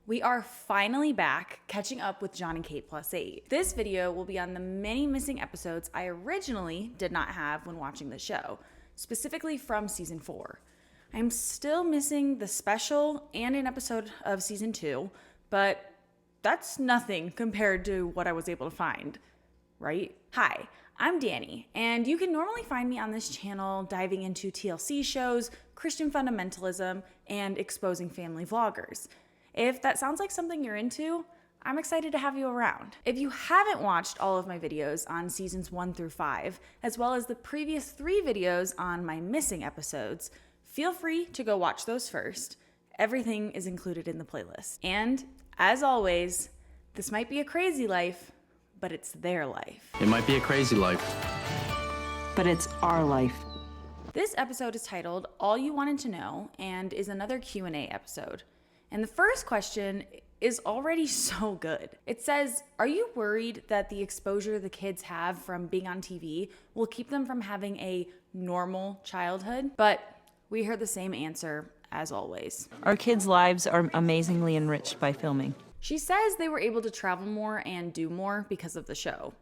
We are finally back, catching up with Jon and Kate Plus 8. This video will be on the many missing episodes I originally did not have when watching the show, specifically from season 4. I'm still missing the special and an episode of season 2, but that's nothing compared to what I was able to find, right? Hi, I'm Danny, and you can normally find me on this channel diving into TLC shows, Christian fundamentalism, and exposing family vloggers. If that sounds like something you're into, I'm excited to have you around. If you haven't watched all of my videos on seasons 1 through 5, as well as the previous 3 videos on my missing episodes, feel free to go watch those first. Everything is included in the playlist. And as always, this might be a crazy life, but it's their life. It might be a crazy life, but it's our life. This episode is titled All You Wanted to Know and is another Q&A episode. And the first question is already so good. It says, are you worried that the exposure the kids have from being on TV will keep them from having a normal childhood? But we heard the same answer as always. Our kids' lives are amazingly enriched by filming. She says they were able to travel more and do more because of the show.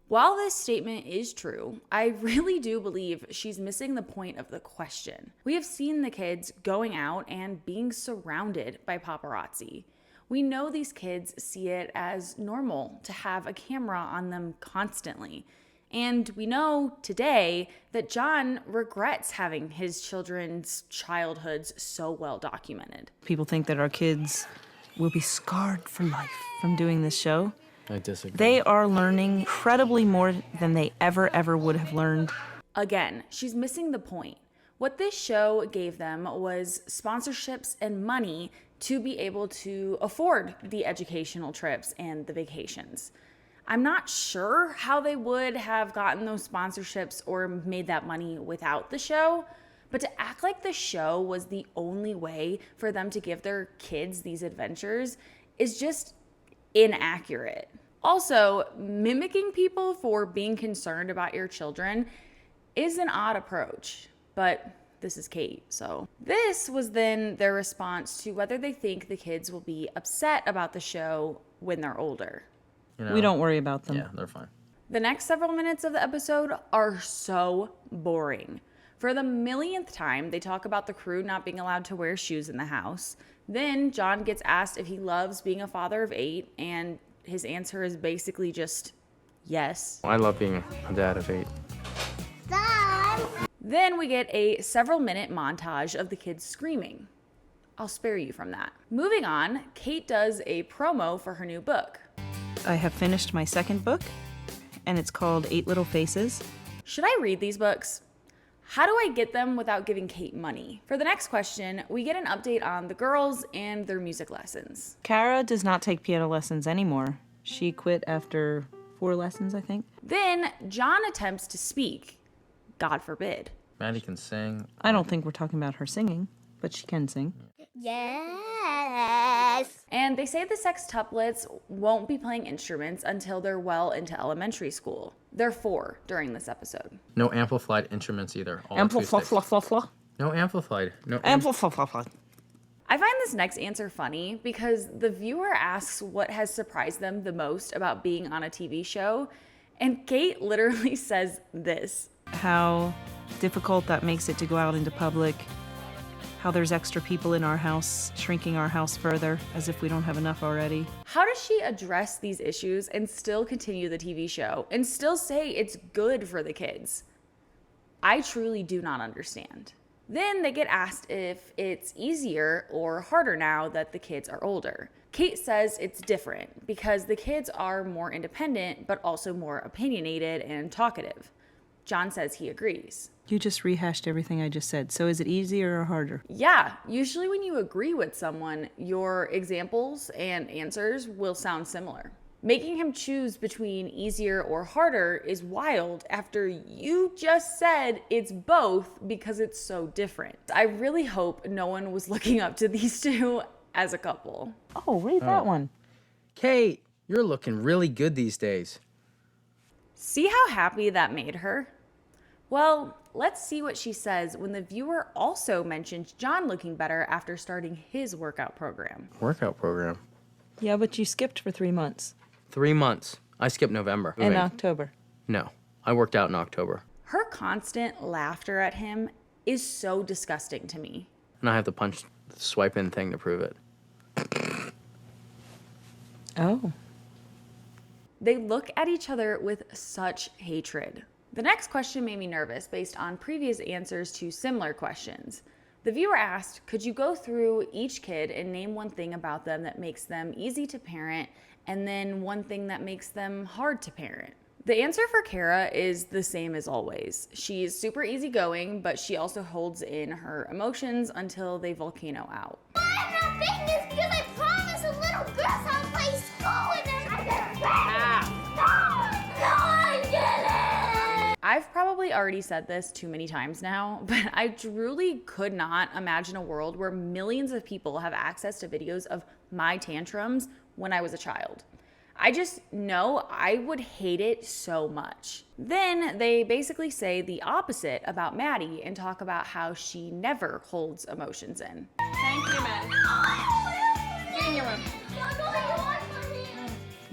While this statement is true, I really do believe she's missing the point of the question. We have seen the kids going out and being surrounded by paparazzi. We know these kids see it as normal to have a camera on them constantly. And we know today that Jon regrets having his children's childhoods so well documented. People think that our kids will be scarred for life from doing this show. I disagree. They are learning incredibly more than they ever would have learned. Again, she's missing the point. What this show gave them was sponsorships and money to be able to afford the educational trips and the vacations. I'm not sure how they would have gotten those sponsorships or made that money without the show, but to act like the show was the only way for them to give their kids these adventures is just inaccurate. Also, mimicking people for being concerned about your children is an odd approach, but this is Kate, so. This was then their response to whether they think the kids will be upset about the show when they're older. You know, We don't worry about them. Yeah, they're fine. The next several minutes of the episode are so boring. For the millionth time, they talk about the crew not being allowed to wear shoes in the house. Then Jon gets asked if he loves being a father of 8, and his answer is basically just yes. I love being a dad of 8. Then we get a several-minute montage of the kids screaming. I'll spare you from that. Moving on, Kate does a promo for her new book. I have finished my second book, and it's called 8 Little Faces. Should I read these books? How do I get them without giving Kate money? For the next question, we get an update on the girls and their music lessons. Kara does not take piano lessons anymore. She quit after 4 lessons, I think. Then Jon attempts to speak. God forbid. Maddie can sing. I don't think we're talking about her singing, but she can sing. Yes. And they say the sextuplets won't be playing instruments until they're well into elementary school. They're 4 during this episode. No amplified instruments either. All acoustic. No amplified. No Amplified. I find this next answer funny because the viewer asks what has surprised them the most about being on a TV show, and Kate literally says this. How difficult that makes it to go out into public. How there's extra people in our house, shrinking our house further, as if we don't have enough already. How does she address these issues and still continue the TV show and still say it's good for the kids? I truly do not understand. Then they get asked if it's easier or harder now that the kids are older. Kate says it's different because the kids are more independent, but also more opinionated and talkative. Jon says he agrees. You just rehashed everything I just said. So is it easier or harder? Yeah, usually when you agree with someone, your examples and answers will sound similar. Making him choose between easier or harder is wild after you just said it's both because it's so different. I really hope no one was looking up to these two as a couple. Oh, read that one. Kate, you're looking really good these days. See how happy that made her? Well, let's see what she says when the viewer also mentions Jon looking better after starting his workout program. Workout program? Yeah, but you skipped for 3 months. 3 months. I skipped November. And October. No, I worked out in October. Her constant laughter at him is so disgusting to me. And I have to punch the swipe in thing to prove it. Oh. They look at each other with such hatred. The next question made me nervous based on previous answers to similar questions. The viewer asked, could you go through each kid and name one thing about them that makes them easy to parent, and then one thing that makes them hard to parent? The answer for Kara is the same as always. She's super easygoing, but she also holds in her emotions until they volcano out. I'm not making this because I promised the little girls I'll play school with them. No, I didn't. I've probably already said this too many times now, but I truly could not imagine a world where millions of people have access to videos of my tantrums when I was a child. I just know I would hate it so much. Then they basically say the opposite about Maddie and talk about how she never holds emotions in. Thank you, Maddie. Get in your room.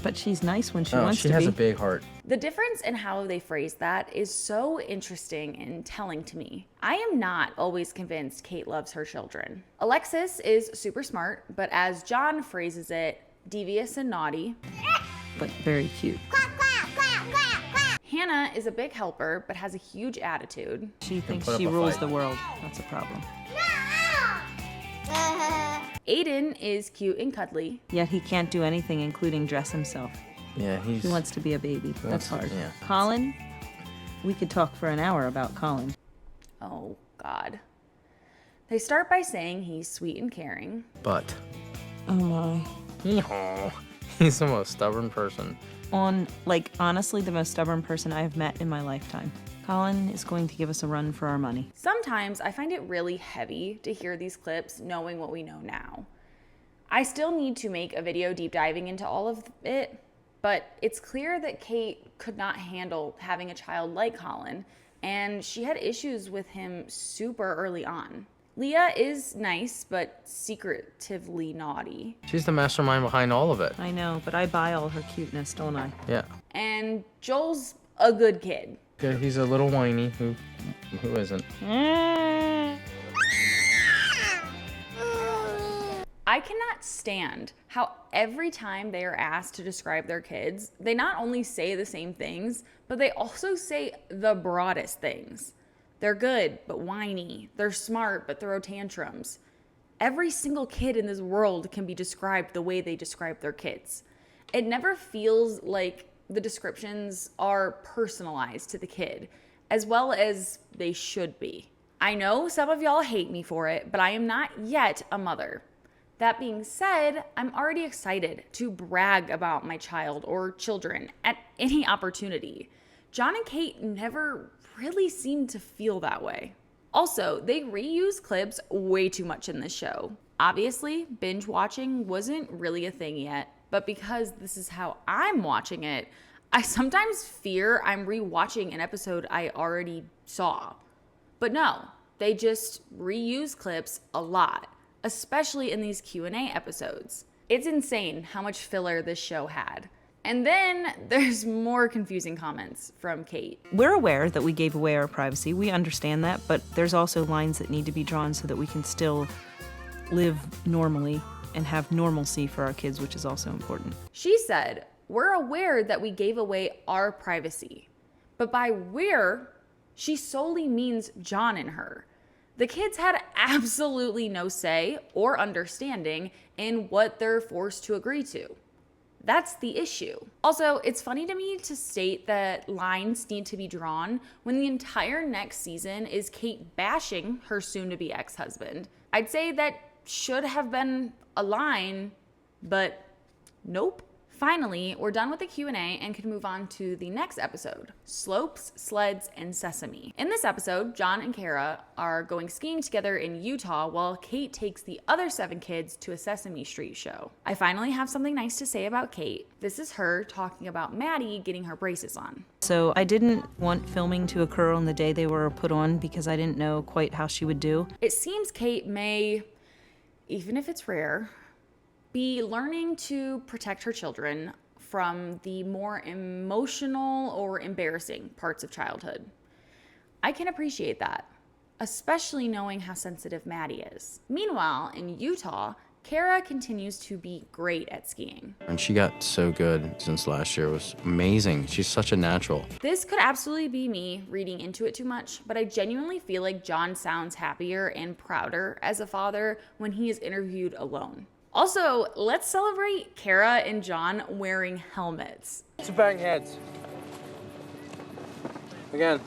But she's nice when she wants to be. She has a big heart. The difference in how they phrase that is so interesting and telling to me. I am not always convinced Kate loves her children. Alexis is super smart, but as Jon phrases it, devious and naughty. But very cute. Hannah is a big helper, but has a huge attitude. She thinks she rules the world. That's a problem. Aiden is cute and cuddly. Yet he can't do anything, including dress himself. Yeah, He wants to be a baby. That's hard. Yeah. Colin, we could talk for an hour about Colin. Oh, God. They start by saying he's sweet and caring. But. Oh my. He's the most stubborn person. Honestly, the most stubborn person I have met in my lifetime. Colin is going to give us a run for our money. Sometimes I find it really heavy to hear these clips knowing what we know now. I still need to make a video deep diving into all of it, but it's clear that Kate could not handle having a child like Colin, and she had issues with him super early on. Leah is nice, but secretively naughty. She's the mastermind behind all of it. I know, but I buy all her cuteness, don't I? Yeah. And Joel's a good kid. Yeah, he's a little whiny. Who isn't? I cannot stand how every time they are asked to describe their kids, they not only say the same things, but they also say the broadest things. They're good, but whiny. They're smart, but throw tantrums. Every single kid in this world can be described the way they describe their kids. It never feels like the descriptions are personalized to the kid, as well as they should be. I know some of y'all hate me for it, but I am not yet a mother. That being said, I'm already excited to brag about my child or children at any opportunity. Jon and Kate never really seem to feel that way. Also, they reuse clips way too much in this show. Obviously, binge watching wasn't really a thing yet, but because this is how I'm watching it, I sometimes fear I'm rewatching an episode I already saw. But no, they just reuse clips a lot, especially in these Q&A episodes. It's insane how much filler this show had. And then there's more confusing comments from Kate. We're aware that we gave away our privacy. We understand that, but there's also lines that need to be drawn so that we can still live normally and have normalcy for our kids, which is also important. She said, we're aware that we gave away our privacy. But by we're, she solely means Jon and her. The kids had absolutely no say or understanding in what they're forced to agree to. That's the issue. Also, it's funny to me to state that lines need to be drawn when the entire next season is Kate bashing her soon-to-be ex-husband. I'd say that should have been a line, but nope. Finally, we're done with the Q&A and can move on to the next episode, Slopes, Sleds, and Sesame. In this episode, Jon and Kara are going skiing together in Utah while Kate takes the other 7 kids to a Sesame Street show. I finally have something nice to say about Kate. This is her talking about Maddie getting her braces on. So I didn't want filming to occur on the day they were put on because I didn't know quite how she would do. It seems Kate may, even if it's rare, be learning to protect her children from the more emotional or embarrassing parts of childhood. I can appreciate that, especially knowing how sensitive Maddie is. Meanwhile, in Utah, Kara continues to be great at skiing. And she got so good since last year. It was amazing. She's such a natural. This could absolutely be me reading into it too much, but I genuinely feel like Jon sounds happier and prouder as a father when he is interviewed alone. Also, let's celebrate Kara and Jon wearing helmets. Some bang heads. Again.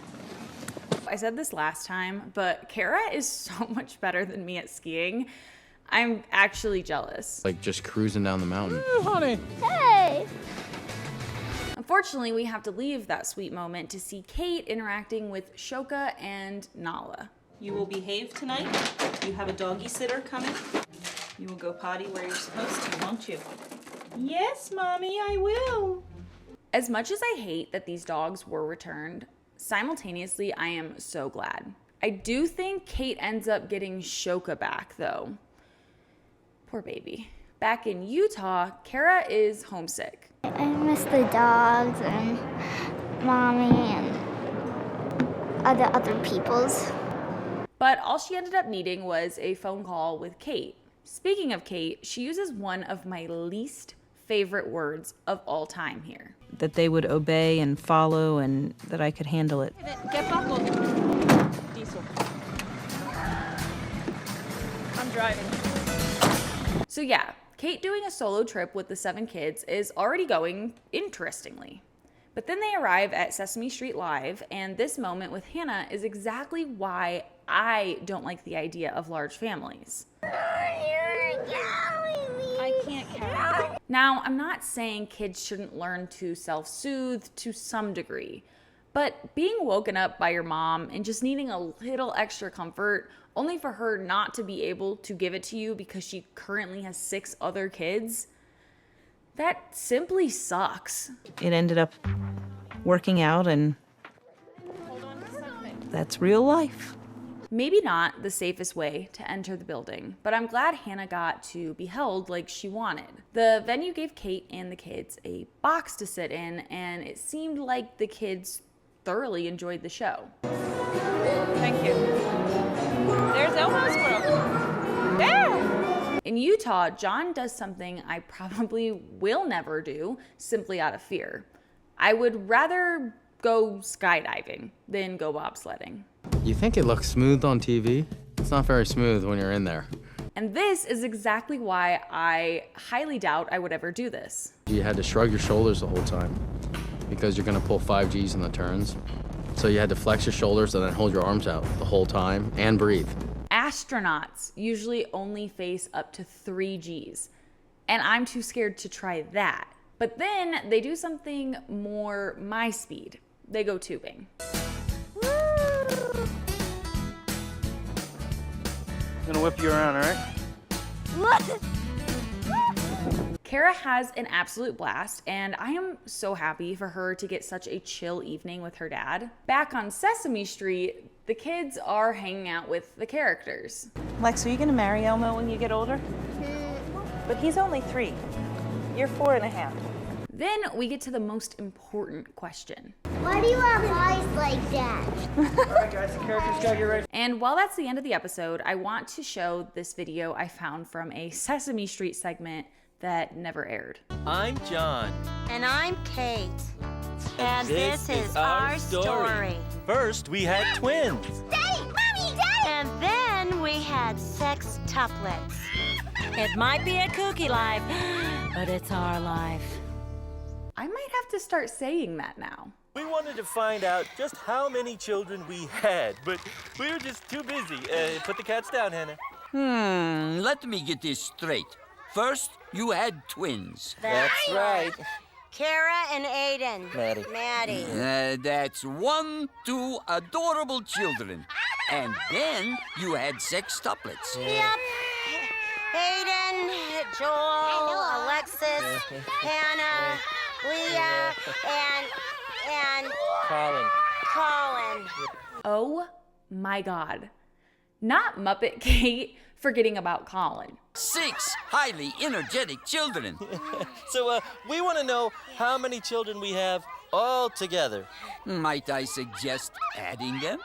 I said this last time, but Kara is so much better than me at skiing. I'm actually jealous. Like just cruising down the mountain. Ooh, honey. Hey! Unfortunately, we have to leave that sweet moment to see Kate interacting with Shoka and Nala. You will behave tonight. You have a doggy sitter coming. You will go potty where you're supposed to, won't you? Yes, Mommy, I will. As much as I hate that these dogs were returned, simultaneously, I am so glad. I do think Kate ends up getting Shoka back, though. Poor baby. Back in Utah, Kara is homesick. I miss the dogs and Mommy and other people's. But all she ended up needing was a phone call with Kate. Speaking of Kate, she uses one of my least favorite words of all time here. That they would obey and follow and that I could handle it. Get buckled. Diesel. I'm driving. So yeah, Kate doing a solo trip with the 7 kids is already going interestingly. But then they arrive at Sesame Street Live, and this moment with Hannah is exactly why I don't like the idea of large families. I can't carry. Now, I'm not saying kids shouldn't learn to self-soothe to some degree, but being woken up by your mom and just needing a little extra comfort only for her not to be able to give it to you because she currently has 6 other kids, that simply sucks. It ended up working out, and that's real life. Maybe not the safest way to enter the building, but I'm glad Hannah got to be held like she wanted. The venue gave Kate and the kids a box to sit in, and it seemed like the kids thoroughly enjoyed the show. Thank you. There's Elmo's world. There! In Utah, Jon does something I probably will never do, simply out of fear. I would rather go skydiving than go bobsledding. You think it looks smooth on TV? It's not very smooth when you're in there. And this is exactly why I highly doubt I would ever do this. You had to shrug your shoulders the whole time because you're gonna pull 5 Gs in the turns. So you had to flex your shoulders and then hold your arms out the whole time and breathe. Astronauts usually only face up to 3 Gs, and I'm too scared to try that. But then they do something more my speed. They go tubing. I'm gonna whip you around, all right? Kara has an absolute blast, and I am so happy for her to get such a chill evening with her dad. Back on Sesame Street, the kids are hanging out with the characters. Lex, are you gonna marry Elmo when you get older? But he's only 3. You're 4.5. Then we get to the most important question. Why do you have eyes like that? All right, guys, the characters gotta get ready. And while that's the end of the episode, I want to show this video I found from a Sesame Street segment that never aired. I'm Jon. And I'm Kate. And this is our story. First, we had twins. Daddy! Mommy! Daddy! And then we had sextuplets. It might be a kooky life, but it's our life. I might have to start saying that now. We wanted to find out just how many children we had, but we were just too busy. Put the cats down, Hannah. Let me get this straight. First, you had twins. That's right. Kara and Aiden. Maddie. That's 2 adorable children. And then you had sextuplets. Yep. Aiden, Joel, Alexis, Hannah, Leah, and Colin. Oh my God. Not Muppet Kate forgetting about Colin. 6 highly energetic children. So, we want to know how many children we have all together. Might I suggest adding them?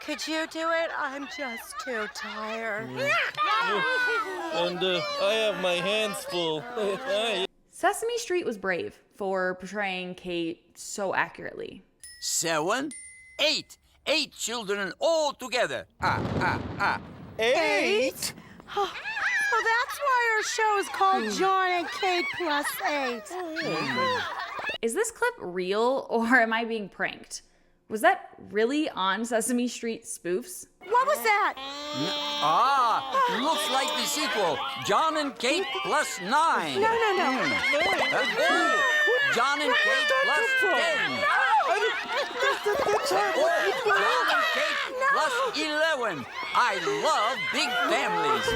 Could you do it? I'm just too tired. And I have my hands full. Sesame Street was brave for portraying Kate so accurately. 7, 8. 8 children all together. 8? Oh, that's why our show is called Jon and Kate Plus 8. Is this clip real or am I being pranked? Was that really on Sesame Street spoofs? What was that? Looks like the sequel, Jon and Kate Plus 9. No. Jon and Kate Plus 10. Jon and Kate Plus 11. I love big families.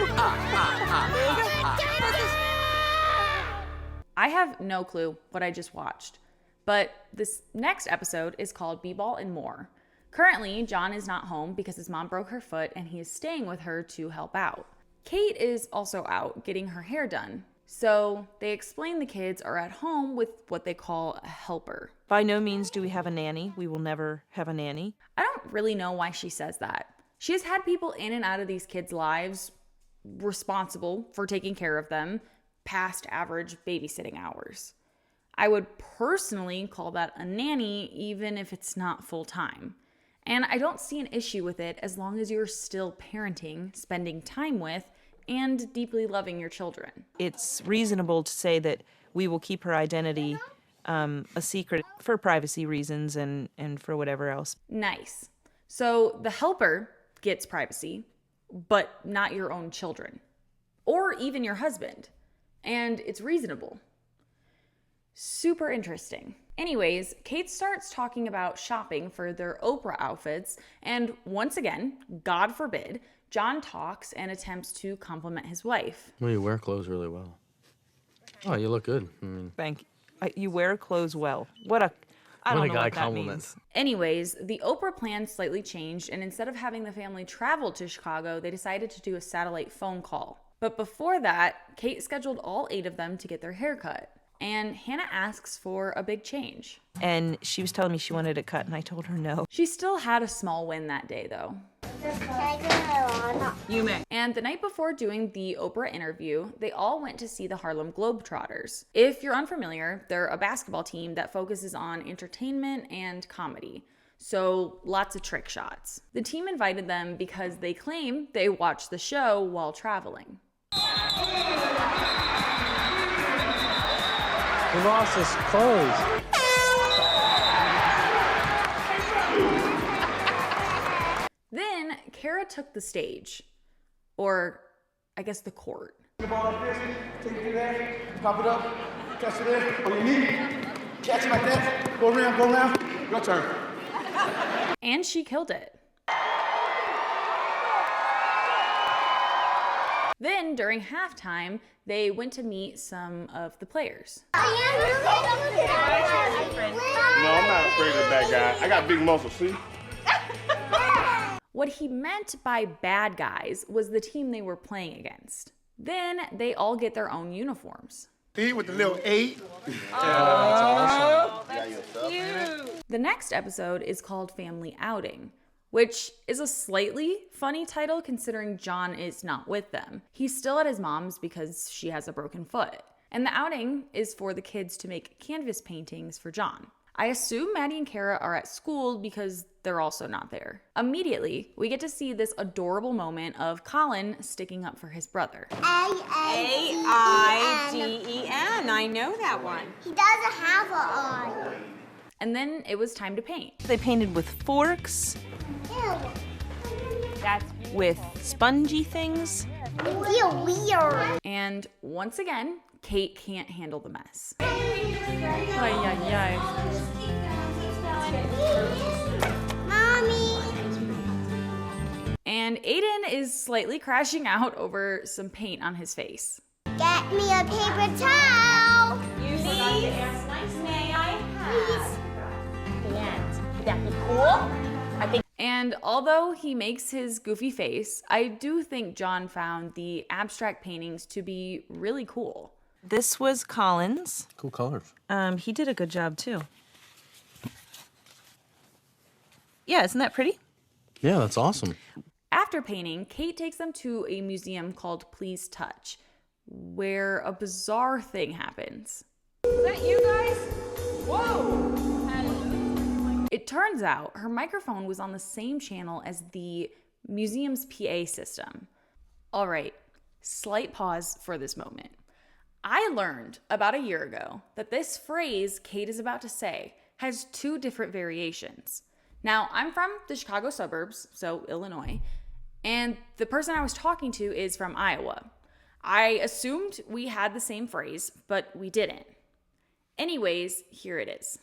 I have no clue what I just watched, but this next episode is called B-Ball and More. Currently, Jon is not home because his mom broke her foot and he is staying with her to help out. Kate is also out getting her hair done. So they explain the kids are at home with what they call a helper. By no means do we have a nanny. We will never have a nanny. I don't really know why she says that. She has had people in and out of these kids' lives responsible for taking care of them past average babysitting hours. I would personally call that a nanny even if it's not full-time. And I don't see an issue with it as long as you're still parenting, spending time with, and deeply loving your children. It's reasonable to say that we will keep her identity a secret for privacy reasons and for whatever else. Nice. So the helper gets privacy, but not your own children, or even your husband. And it's reasonable. Super interesting. Anyways, Kate starts talking about shopping for their Oprah outfits, and once again, God forbid, Jon talks and attempts to compliment his wife. Well, you wear clothes really well. Oh, you look good. I mean, Thank you. You wear clothes well. I don't know what that means. Anyways, the Oprah plan slightly changed, and instead of having the family travel to Chicago, they decided to do a satellite phone call. But before that, Kate scheduled all 8 of them to get their hair cut. And Hannah asks for a big change. And she was telling me she wanted it cut, and I told her no. She still had a small win that day, though. You may. And the night before doing the Oprah interview, they all went to see the Harlem Globetrotters. If you're unfamiliar, they're a basketball team that focuses on entertainment and comedy. So lots of trick shots. The team invited them because they claim they watched the show while traveling. He lost his clothes. Then Kara took the stage, or I guess the court. The ball like this, take it there, pop it up, catch it there, on your knee, catch it like that, go around, your turn. And she killed it. Then, during halftime, they went to meet some of the players. No, I'm not afraid of that guy. I got big muscles, see? What he meant by bad guys was the team they were playing against. Then, they all get their own uniforms. See, with the little 8. Oh, that's cute. The next episode is called Family Outing, which is a slightly funny title considering Jon is not with them. He's still at his mom's because she has a broken foot. And the outing is for the kids to make canvas paintings for Jon. I assume Maddie and Kara are at school because they're also not there. Immediately, we get to see this adorable moment of Colin sticking up for his brother. A-I-D-E-N. I know that one. He doesn't have an eye. And then it was time to paint. They painted with forks. Ew. That's beautiful. with spongy things. I feel weird. And once again, Kate can't handle the mess. Ay, ay, ay. Mommy. And Aiden is slightly crashing out over some paint on his face. Get me a paper towel. You forgot to ask nice. May I have? And would that be cool? And although he makes his goofy face, I do think Jon found the abstract paintings to be really cool. This was Colin's. Cool colors. He did a good job too. Yeah, isn't that pretty? Yeah, that's awesome. After painting, Kate takes them to a museum called Please Touch, where a bizarre thing happens. Is that you guys? Whoa! It turns out her microphone was on the same channel as the museum's PA system. All right, slight pause for this moment. I learned about a year ago that this phrase Kate is about to say has two different variations. Now, I'm from the Chicago suburbs, so Illinois, and the person I was talking to is from Iowa. I assumed we had the same phrase, but we didn't. Anyways, here it is.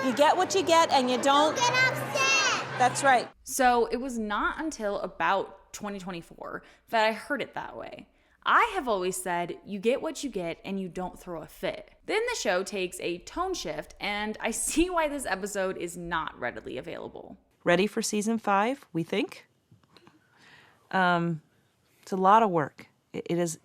You get what you get and you don't Get upset. That's right. So it was not until about 2024 that I heard it that way. I have always said you get what you get and you don't throw a fit. Then the show takes a tone shift, and I see why this episode is not readily available. Ready for season 5, we think? It's a lot of work. It is,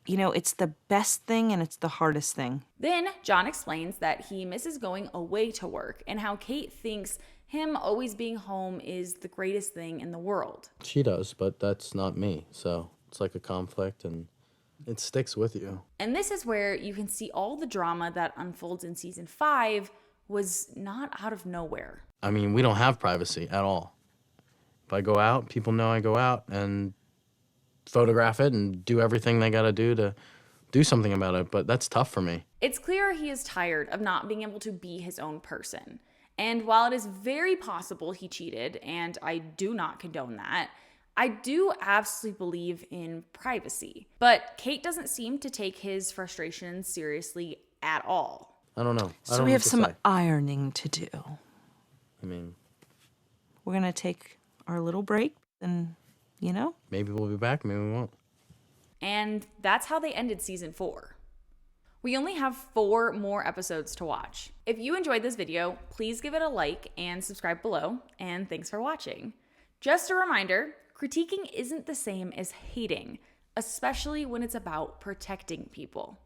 you know, it's the best thing and it's the hardest thing. Then Jon explains that he misses going away to work and how Kate thinks him always being home is the greatest thing in the world. She does, but that's not me. So it's like a conflict and it sticks with you. And this is where you can see all the drama that unfolds in season 5 was not out of nowhere. I mean, we don't have privacy at all. If I go out, people know I go out and photograph it and do everything they gotta do to do something about it, but that's tough for me. It's clear he is tired of not being able to be his own person. And while it is very possible he cheated, and I do not condone that, I do absolutely believe in privacy. But Kate doesn't seem to take his frustrations seriously at all. I don't know. So we have some ironing to do. I mean, We're going to take our little break and, you know. maybe we'll be back, maybe we won't. And that's how they ended season 4. We only have 4 more episodes to watch. If you enjoyed this video, please give it a like and subscribe below, and thanks for watching. Just a reminder, critiquing isn't the same as hating, especially when it's about protecting people.